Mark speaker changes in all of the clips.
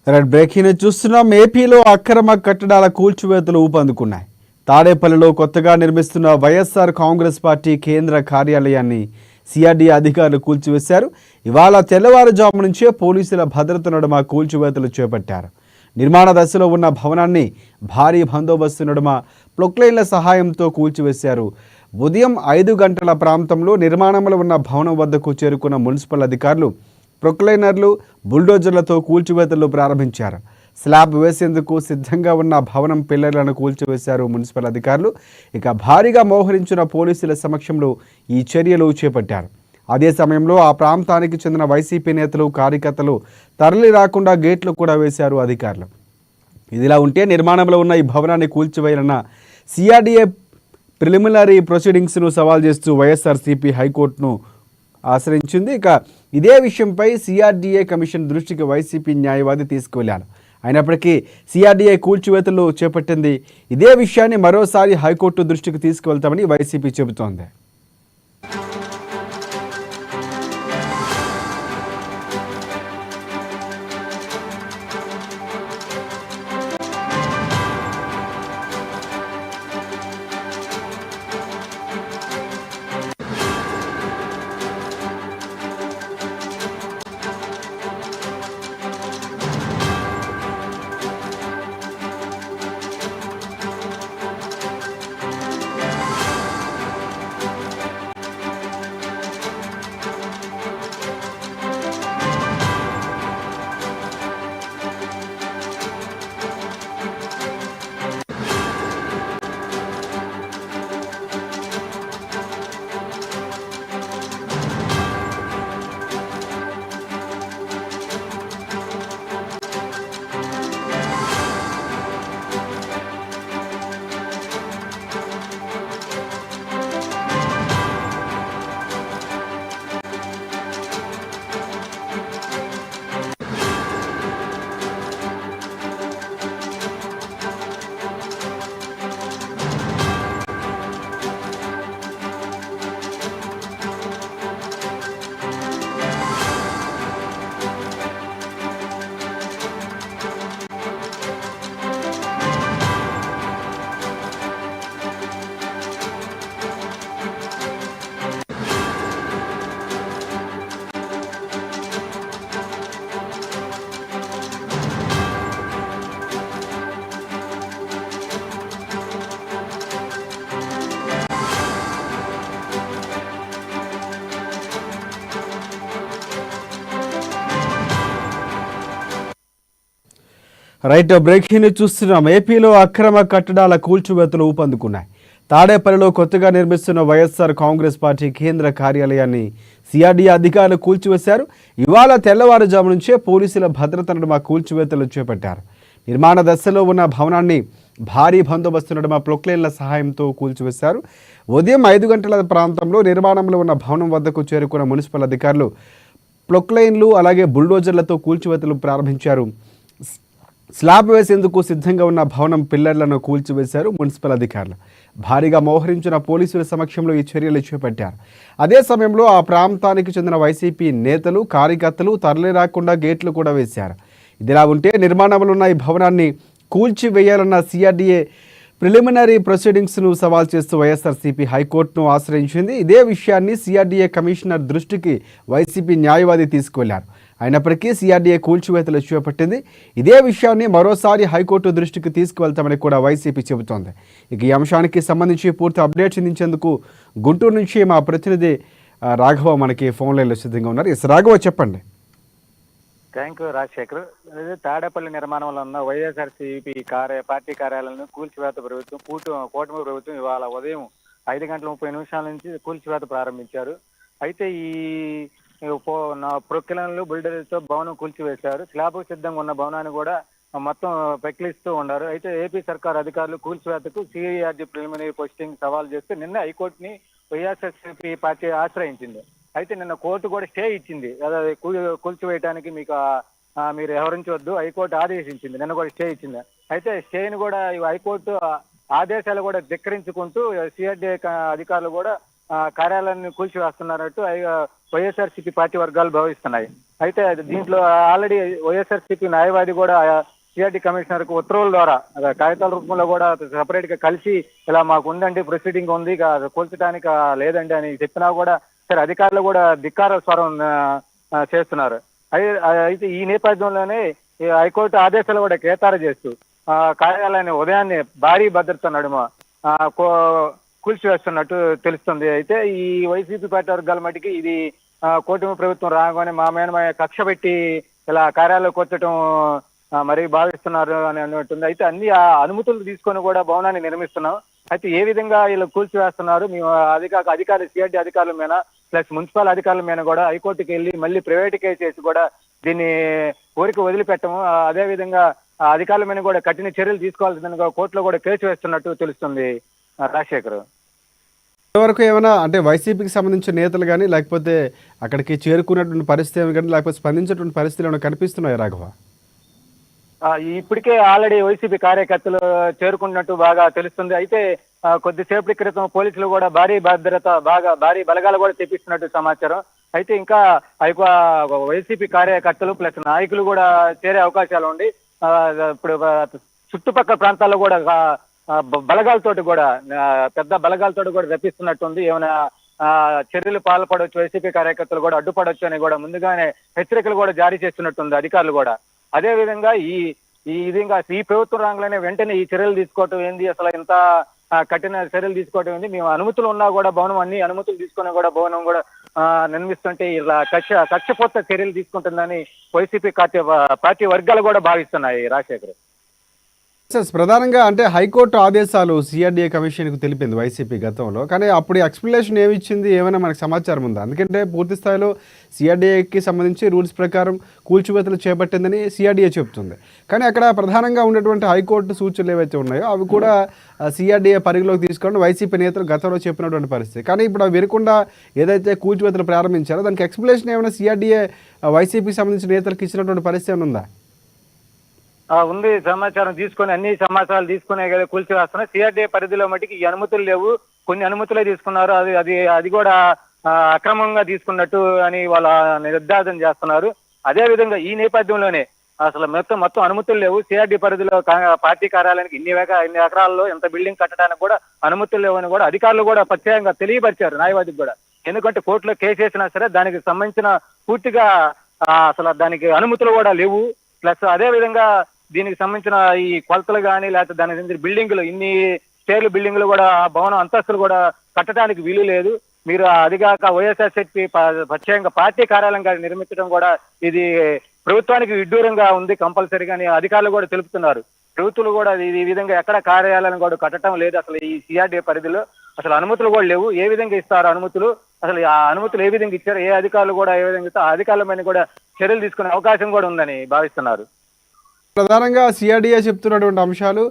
Speaker 1: Red breaking చూస్తున్నాం. ఏపీలో అక్రమ కట్టడాల కూల్చివేతలు ఊపందుకున్నాయి. తాడేపల్లిలో కొత్తగా నిర్మిస్తున్న వైఎస్ఆర్ కాంగ్రెస్ పార్టీ కేంద్ర కార్యాలయాన్ని సిఆర్డీఏ అధికారులు కూల్చివేశారు. ఇవాళ తెల్లవారుజాము నుంచే పోలీసుల భద్రత నడుమ కూల్చివేతలు చేపట్టారు. నిర్మాణ దశలో ఉన్న భవనాన్ని భారీ బందోబస్తు నడుమ ప్రొక్లైన్ల సహాయంతో కూల్చివేశారు. ఉదయం 5 గంటల ప్రాంతంలో నిర్మాణంలో ఉన్న భవనం వద్దకు చేరుకున్న మున్సిపల్ అధికారులు ప్రొక్లైనర్లు బుల్డోజర్లతో కూల్చివేతలు ప్రారంభించారు. స్లాబ్ వేసేందుకు సిద్ధంగా ఉన్న భవనం పిల్లర్లను కూల్చివేశారు మున్సిపల్ అధికారులు. ఇక భారీగా మోహరించిన పోలీసుల సమక్షంలో ఈ చర్యలు చేపట్టారు. అదే సమయంలో ఆ ప్రాంతానికి చెందిన వైసీపీ నేతలు కార్యకర్తలు తరలి రాకుండా గేట్లు కూడా వేశారు అధికారులు. ఇదిలా ఉంటే నిర్మాణంలో ఉన్న ఈ భవనాన్ని కూల్చివేయాలన్న సిఆర్డీఏ ప్రిలిమినరీ ప్రొసీడింగ్స్ను సవాల్ చేస్తూ వైఎస్ఆర్సీపీ హైకోర్టును ఆశ్రయించింది. ఇక ఇదే విషయంపై సిఆర్డీఏ కమిషన్ దృష్టికి వైసీపీ న్యాయవాది తీసుకువెళ్లారు. అయినప్పటికీ సిఆర్డీఏ కూల్చివేతలు చేపట్టింది. ఇదే విషయాన్ని మరోసారి హైకోర్టు దృష్టికి తీసుకువెళ్తామని వైసీపీ చెబుతోంది. రైట్ బ్రేకింగ్ చూస్తున్నాం. ఏపీలో అక్రమ కట్టడాల కూల్చివేతలు ఊపందుకున్నాయి. తాడేపల్లిలో కొత్తగా నిర్మిస్తున్న వైఎస్ఆర్ కాంగ్రెస్ పార్టీ కేంద్ర కార్యాలయాన్ని సిఆర్డీఏ అధికారులు కూల్చివేశారు. ఇవాళ తెల్లవారుజాము నుంచే పోలీసుల భద్రత నడుమ కూల్చివేతలు చేపట్టారు. నిర్మాణ దశలో ఉన్న భవనాన్ని భారీ బందోబస్తు నడుమ ప్రొక్లైన్ల సహాయంతో కూల్చివేశారు. ఉదయం 5 గంటల ప్రాంతంలో నిర్మాణంలో ఉన్న భవనం వద్దకు చేరుకున్న మున్సిపల్ అధికారులు ప్రొక్లైన్లు అలాగే బుల్డోజర్లతో కూల్చివేతలు ప్రారంభించారు. స్లాబ్ వేసేందుకు సిద్ధంగా ఉన్న భవనం పిల్లర్లను కూల్చివేశారు మున్సిపల్ అధికారులు. భారీగా మోహరించిన పోలీసుల సమక్షంలో ఈ చర్యలు చేపట్టారు. అదే సమయంలో ఆ ప్రాంతానికి చెందిన వైసీపీ నేతలు కార్యకర్తలు తరలి రాకుండా గేట్లు కూడా వేశారు. ఇదిలా ఉంటే నిర్మాణంలో ఉన్న ఈ భవనాన్ని కూల్చివేయాలన్న సిఆర్డీఏ ప్రిలిమినరీ ప్రొసీడింగ్స్ను సవాల్ చేస్తూ వైఎస్ఆర్సీపీ హైకోర్టును ఆశ్రయించింది. ఇదే విషయాన్ని సిఆర్డీఏ కమిషనర్ దృష్టికి వైసీపీ న్యాయవాది తీసుకువెళ్లారు. అయినప్పటికీ సిఆర్డీఏ కూల్చివేతలు చేపట్టింది. ఇదే విషయాన్ని మరోసారి హైకోర్టు దృష్టికి తీసుకువెళ్తామని కూడా వైసీపీ చెబుతోంది. ఇక ఈ అంశానికి సంబంధించి పూర్తి అప్డేట్స్ అందించేందుకు గుంటూరు నుంచి మా ప్రతినిధి రాఘవ మనకి ఫోన్ లైన్లో సిద్ధంగా ఉన్నారు. ఎస్ రాఘవ, చెప్పండి.
Speaker 2: Thank you Rajasekhar. తాడేపల్లి నిర్మాణంలో ఉన్న వైఎస్ఆర్సీపీ పార్టీ కార్యాలయాలను కూల్చివేత కూటమి ప్రభుత్వం ఇవాళ ఉదయం 5:30 నుంచి కూల్చివేత ప్రారంభించారు. అయితే ఈ ప్రొక్లైన్లు బిల్డర్లతో భవనం కూల్చివేశారు. స్లాబ్ సిద్ధంగా ఉన్న భవనాన్ని కూడా మొత్తం పెకిలిస్తూ ఉన్నారు. అయితే ఏపీ సర్కార్ అధికారులు కూల్చివేతకు సిఆర్డీ ప్రిలిమినరీ పోస్టింగ్ సవాల్ చేస్తే నిన్న హైకోర్టుని వైఎస్ఆర్సీపీ పార్టీ ఆశ్రయించింది. అయితే నిన్న కోర్టు కూడా స్టే ఇచ్చింది. అదే కూల్చివేయడానికి మీరు వ్యవహరించవద్దు హైకోర్టు ఆదేశించింది. నిన్న కూడా స్టే ఇచ్చింది. అయితే స్టేని కూడా హైకోర్టు ఆదేశాలు కూడా ధిక్కరించుకుంటూ సిఆర్డీ అధికారులు కూడా కార్యాలయాన్ని కూల్చివేస్తున్నట్టు వైఎస్ఆర్సీపీ పార్టీ వర్గాలు భావిస్తున్నాయి. అయితే దీంట్లో ఆల్రెడీ వైఎస్ఆర్సీపీ న్యాయవాది కూడా సిఆర్డీ కమిషనర్ కు ఉత్తర్వుల ద్వారా కాగితాల రూపంలో కూడా సపరేట్ గా కలిసి ఇలా మాకు ఉందండి, ప్రొసీడింగ్ ఉంది, కూల్చడానికి లేదండి అని చెప్పినా కూడా సరే అధికారులు కూడా ధిక్కార స్వరం చేస్తున్నారు. అయితే ఈ నేపథ్యంలోనే హైకోర్టు ఆదేశాలు కూడా కేతార చేస్తూ కార్యాలయాన్ని ఉదయాన్నే భారీ భద్రత నడుమ కూల్చివేస్తున్నట్టు తెలుస్తుంది. అయితే ఈ వైసీపీ పార్టీ వర్గాల మటుకి ఇది కూటమి ప్రభుత్వం రాగానే మా మీద కక్ష పెట్టి ఇలా కార్యాలయం కూర్చడం మరి భావిస్తున్నారు అని అన్నట్టుంది. అయితే అన్ని అనుమతులు తీసుకొని కూడా భవనాన్ని నిర్మిస్తున్నాం. అయితే ఏ విధంగా వీళ్ళు కూల్చివేస్తున్నారు, మేము అధికారులు సిఆర్డీ అధికారుల మీద ప్లస్ మున్సిపల్ అధికారుల మీద కూడా హైకోర్టుకి వెళ్ళి మళ్ళీ ప్రైవేట్ కేసు చేసి కూడా దీన్ని ఊరికి వదిలిపెట్టము, అదేవిధంగా అధికారుల మీద కూడా కఠిన చర్యలు తీసుకోవాల్సిందిగా కోర్టులో కూడా కేసు వేస్తున్నట్టు తెలుస్తుంది. రాజశేఖర్,
Speaker 1: ఇంతవరకు ఏమైనా అంటే వైసీపీకి సంబంధించిన నేతలు కానీ లేకపోతే అక్కడికి చేరుకున్నటువంటి పరిస్థితి కానీ లేకపోతే స్పందించేటువంటి పరిస్థితులు ఏమైనా కనిపిస్తున్నాయి రాఘవ?
Speaker 2: ఇప్పటికే ఆల్రెడీ వైసీపీ కార్యకర్తలు చేరుకున్నట్టు బాగా తెలుస్తుంది. అయితే కొద్దిసేపటి క్రితం పోలీసులు కూడా భారీ బలగాలు కూడా తెప్పిస్తున్నట్టు సమాచారం. అయితే ఇంకా వైసీపీ కార్యకర్తలు ప్లస్ నాయకులు కూడా చేరే అవకాశాలు ఉండి ఇప్పుడు చుట్టుపక్కల ప్రాంతాల్లో కూడా బలగాలతోటి కూడా పెద్ద బలగాలతోటి కూడా రప్పిస్తున్నట్టుంది. ఏమైనా చర్యలు పాల్పడవచ్చు, వైసీపీ కార్యకర్తలు కూడా అడ్డుపడవచ్చు అని కూడా ముందుగానే హెచ్చరికలు కూడా జారీ చేస్తున్నట్టుంది అధికారులు కూడా. అదే విధంగా ఈ ప్రభుత్వం రాగానే వెంటనే ఈ చర్యలు తీసుకోవటం ఏంది, అసలు ఇంత కఠిన చర్యలు తీసుకోవటం ఏంది, మేము అనుమతులు ఉన్నా కూడా భవనం అన్ని అనుమతులు తీసుకుని కూడా భవనం కూడా నిర్మిస్తుంటే ఇలా కక్షపూర్త చర్యలు తీసుకుంటుందని వైసీపీ పార్టీ వర్గాలు కూడా భావిస్తున్నాయి. రాజశేఖర్,
Speaker 1: ప్రధానంగా అంటే హైకోర్టు ఆదేశాలు సిఆర్డీఏ కమిషన్కు తెలిపింది వైసీపీ గతంలో, కానీ అప్పుడు ఎక్స్ప్లెనేషన్ ఏమి ఇచ్చింది ఏమైనా మనకు సమాచారం ఉందా? ఎందుకంటే పూర్తి స్థాయిలో సిఆర్డీఏకి సంబంధించి రూల్స్ ప్రకారం కూల్చివేతలు చేపట్టిందని సిఆర్డీఏ చెబుతుంది. కానీ అక్కడ ప్రధానంగా ఉన్నటువంటి హైకోర్టు సూచనలు ఏవైతే ఉన్నాయో అవి కూడా సిఆర్డీఏ పరిధిలోకి తీసుకోవడం వైసీపీ నేతలు గతంలో చెప్పినటువంటి పరిస్థితి. కానీ ఇప్పుడు అవి వినకుండా ఏదైతే కూల్చివేతలు ప్రారంభించారో దానికి ఎక్స్ప్లెనేషన్ ఏమైనా సిఆర్డీఏ వైసీపీకి సంబంధించిన నేతలకు ఇచ్చినటువంటి పరిస్థితి ఏమైనా ఉందా?
Speaker 2: ఉంది, సమాచారం తీసుకొని అన్ని సమాచారాలు తీసుకునే కదా కూల్చివేస్తున్నారు. సిఆర్డీఏ పరిధిలో మటుకు ఈ అనుమతులు లేవు, కొన్ని అనుమతులే తీసుకున్నారు, అది కూడా అక్రమంగా తీసుకున్నట్టు అని వాళ్ళ నిర్ధారణ చేస్తున్నారు. అదే విధంగా ఈ నేపథ్యంలోనే అసలు మొత్తం అనుమతులు లేవు, సిఆర్డీ పరిధిలో పార్టీ కార్యాలయానికి ఇన్ని ఎకరాల్లో ఎంత బిల్డింగ్ కట్టడానికి కూడా అనుమతులు లేవని కూడా అధికారులు కూడా ప్రత్యేకంగా తెలియపరిచారు న్యాయవాదికి కూడా. ఎందుకంటే కోర్టులో కేసు వేసినా సరే దానికి సంబంధించిన పూర్తిగా అసలు దానికి అనుమతులు కూడా లేవు. ప్లస్ అదే విధంగా దీనికి సంబంధించిన ఈ కొలతలు కానీ లేకపోతే దానికి సంబంధించిన బిల్డింగులు ఇన్ని స్టేర్లు బిల్డింగులు కూడా భవనం అంతస్తులు కూడా కట్టడానికి వీలు లేదు. మీరు అదిగాక వైఎస్ఆర్సీపీ ప్రత్యేకంగా పార్టీ కార్యాలయం కానీ నిర్మించడం కూడా ఇది ప్రభుత్వానికి విడ్డూరంగా ఉంది కంపల్సరీగా అని అధికారులు కూడా తెలుపుతున్నారు. ప్రభుత్వాలు కూడా ఈ విధంగా ఎక్కడ కార్యాలయం కూడా కట్టడం లేదు. అసలు ఈ సిఆర్డీఏ పరిధిలో అసలు అనుమతులు కూడా లేవు. ఏ విధంగా ఇస్తారు అనుమతులు, అసలు ఆ అనుమతులు ఏ విధంగా ఇచ్చారు, ఏ అధికారులు కూడా ఏ విధంగా ఇస్తారు, ఆ అధికారుల మీద కూడా చర్యలు తీసుకునే అవకాశం కూడా ఉందని భావిస్తున్నారు.
Speaker 1: ప్రధానంగా సిఆర్డీఏ చెప్తున్నటువంటి అంశాలు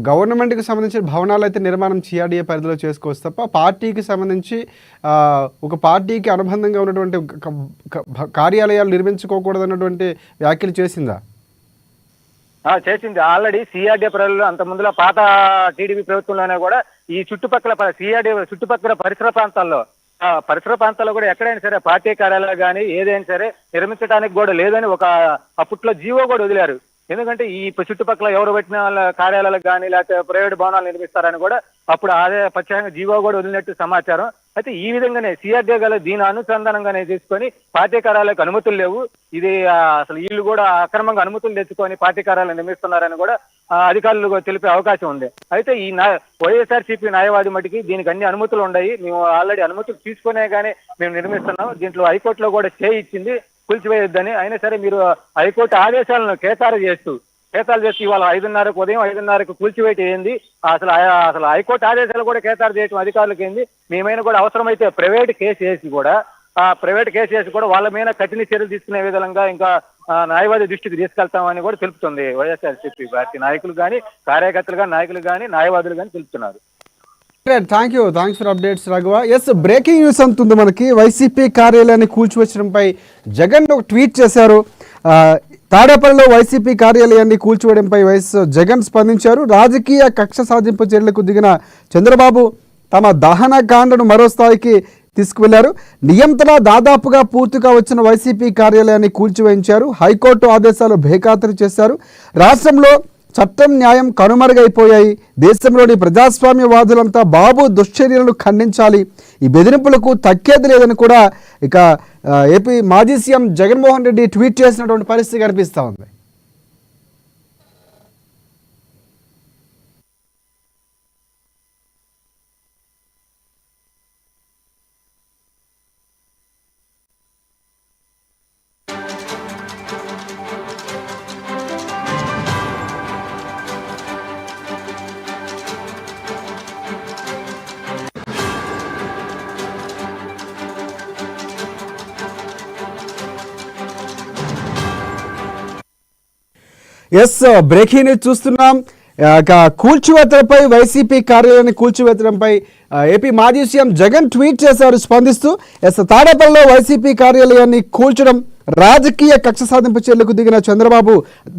Speaker 1: గవర్నమెంట్కి సంబంధించిన భవనాలు అయితే నిర్మాణం సిఆర్డీఏ పరిధిలో చేసుకోవచ్చు తప్ప పార్టీకి సంబంధించి ఒక పార్టీకి అనుబంధంగా ఉన్నటువంటి కార్యాలయాలు నిర్మించుకోకూడదు అన్నటువంటి వ్యాఖ్యలు చేసిందా?
Speaker 2: చేసింది. ఆల్రెడీ సిఆర్డీఏ పరిధిలో అంత ముందులో పాత టీడీపీ ప్రభుత్వంలోనే కూడా ఈ సిఆర్డీఏ చుట్టుపక్కల పరిసర ప్రాంతాల్లో కూడా ఎక్కడైనా సరే పార్టీ కార్యాలయాలు కానీ ఏదైనా సరే నిర్మించడానికి కూడా లేదని ఒక అప్పట్లో జీవో కూడా వదిలారు. ఎందుకంటే ఈ చుట్టుపక్కల ఎవరు పెట్టిన వాళ్ళ కార్యాలయాలకు కానీ లేకపోతే ప్రైవేట్ భవనాలు నిర్మిస్తారని కూడా అప్పుడు అదే ప్రత్యేకంగా జీవో కూడా వదిలినట్టు సమాచారం. అయితే ఈ విధంగానే సిఆర్డీఏ గల దీని అనుసంధానంగానే తీసుకొని పార్టీ కార్యాలయాలకు అనుమతులు లేవు, ఇది అసలు వీళ్ళు కూడా అక్రమంగా అనుమతులు తెచ్చుకొని పార్టీ కార్యాలయం నిర్మిస్తున్నారని కూడా అధికారులు తెలిపే అవకాశం ఉంది. అయితే ఈ వైఎస్ఆర్సీపీ న్యాయవాది మటుకి దీనికి అన్ని అనుమతులు ఉన్నాయి, మేము ఆల్రెడీ అనుమతులు తీసుకునే కానీ మేము నిర్మిస్తున్నాం, దీంట్లో హైకోర్టులో కూడా స్టే ఇచ్చింది కూల్చివేయొద్దని. అయినా సరే మీరు హైకోర్టు ఆదేశాలను కేసాలు చేస్తూ ఇవాళ 5:30 ఉదయం 5:30 కూల్చివేయటం ఏంది, అసలు హైకోర్టు ఆదేశాలు కూడా కేసాలు చేయటం అధికారులకు ఏంది, మేమైనా కూడా అవసరమైతే ప్రైవేట్ కేసు వేసి కూడా వాళ్ళ మీద కఠిన చర్యలు తీసుకునే విధంగా ఇంకా న్యాయవాది దృష్టికి తీసుకెళ్తామని కూడా తెలుపుతుంది వైఎస్ఆర్సీపీ పార్టీ నాయకులు కానీ కార్యకర్తలు కానీ నాయకులు కానీ న్యాయవాదులు కానీ తెలుపుతున్నారు.
Speaker 1: Thanks for updates Raghava. Yes, breaking news అంతుంది మనకి. వైసీపీ కార్యాలయాన్ని కూల్చివేయడంపై జగన్ ఒక ట్వీట్ చేశారు. తాడేపల్లిలో వైసీపీ కార్యాలయాన్ని కూల్చివేయడంపై జగన్ స్పందించారు. రాజకీయ కక్ష సాధింపు చర్యలకు దిగిన చంద్రబాబు తమ దహన కాండను మరో స్థాయికి తీసుకువెళ్లారు. నియంత్రణ దాదాపుగా పూర్తిగా వచ్చిన వైసీపీ కార్యాలయాన్ని కూల్చివేయించారు. హైకోర్టు ఆదేశాలు బేఖాతరు చేశారు. రాష్ట్రంలో చట్టం న్యాయం కనుమరుగైపోయాయి. దేశంలోని ప్రజాస్వామ్యవాదులంతా బాబు దుశ్చర్యలను ఖండించాలి. ఈ బెదిరింపులకు తగ్గేది లేదని కూడా ఇక ఏపీ మాజీ సీఎం జగన్మోహన్ రెడ్డి ట్వీట్ చేసినటువంటి పరిస్థితి కనిపిస్తూ ఉంది. ఎస్, బ్రేకింగ్ న్యూస్ చూస్తున్నాం. కూల్చివేతలపై వైసీపీ కార్యాలయాన్ని కూల్చివేతడంపై ఏపీ మాజీ సీఎం జగన్ ట్వీట్ చేశారు స్పందిస్తూ. ఎస్, తాడేపల్లిలో వైసీపీ కార్యాలయాన్ని కూల్చడం రాజకీయ కక్ష సాధింపు చర్యలకు దిగిన చంద్రబాబు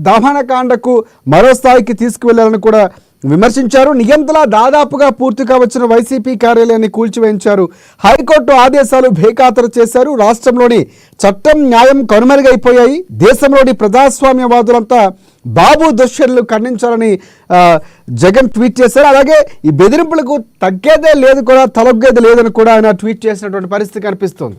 Speaker 1: దమనకాండకు మరో స్థాయికి తీసుకువెళ్లాలని కూడా విమర్శించారు. నియంత్రణ దాదాపుగా పూర్తిగా వచ్చిన వైసీపీ కార్యాలయాన్ని కూల్చివేయించారు. హైకోర్టు ఆదేశాలు బేఖాతరు చేశారు. రాష్ట్రంలోని చట్టం న్యాయం కనుమరుగైపోయాయి. దేశంలోని ప్రజాస్వామ్యవాదులంతా బాబు దుశ్చర్యలు ఖండించాలని జగన్ ట్వీట్ చేశారు. అలాగే ఈ బెదిరింపులకు తగ్గేదే లేదు కూడా తలగ్గేది లేదని కూడా ఆయన ట్వీట్ చేసినటువంటి పరిస్థితి కనిపిస్తోంది.